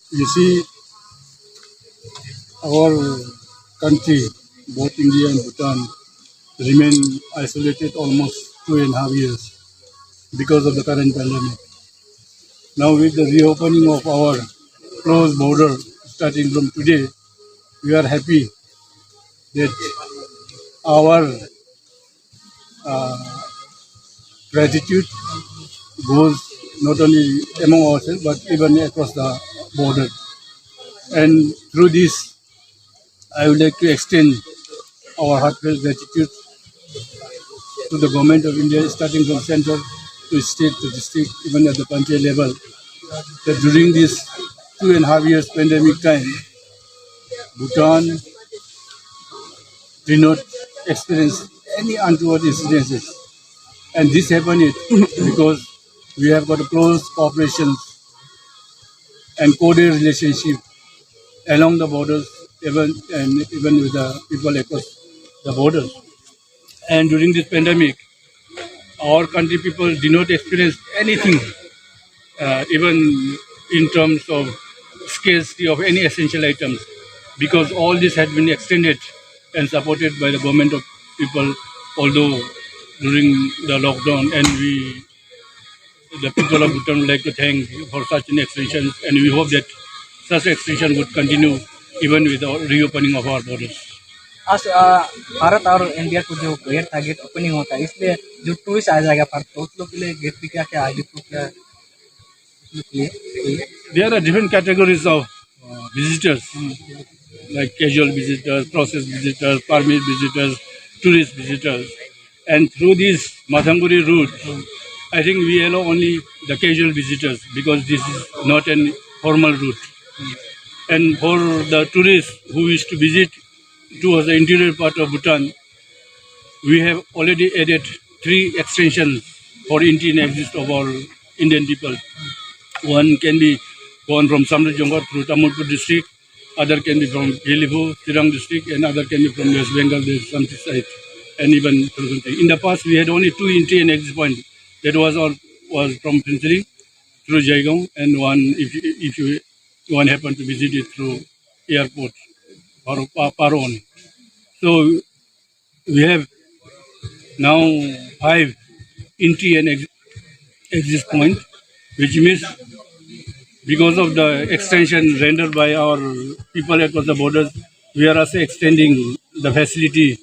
You see, our country, both India and Bhutan, remain isolated almost 2.5 years because of the current pandemic. Now, with the reopening of our closed border starting from today, we are happy that our uh, gratitude goes not only among ourselves but even across the border. And through this, I would like to extend our heartfelt gratitude to the government of India, starting from center to state to district, even at the country level, that during this 2.5 years pandemic time, Bhutan did not experience any untoward incidences. And this happened because we have got a close cooperation and coded relationship along the borders, even with the people across the borders. And during this pandemic, our country people did not experience anything, even in terms of scarcity of any essential items, because all this had been extended and supported by the government of people, although during the lockdown. And we, the people of Bhutan, would like to thank for such an extension, and we hope that such extension would continue even with the reopening of our borders. आज भारत और India को जो gate था gate opening होता है इसलिए जो tourist आ जाएगा भारत तो उस लोग के लिए गेट पे क्या क्या आगे तो क्या उस लोग के लिए There are different categories of visitors, like casual visitors, process visitors, permit visitors, tourist visitors. And through this Mathanguri route, I think we allow only the casual visitors because this is not an formal route. And for the tourists who wish to visit towards the interior part of Bhutan, we have already added 3 extensions for Indian exist of our Indian people. One can be gone from Samrajongor through Tamulpur district, other can be from Gilipu, Tirang district, and other can be from West Bengal, the countryside, and even through country. In the past, we had only 2 Indian exit points. That was from Pinsiri through Jaigaon, and if you one happen to visit it through airport, Paron. So we have now 5 entry and exit point, which means because of the extension rendered by our people across the borders, we are also extending the facility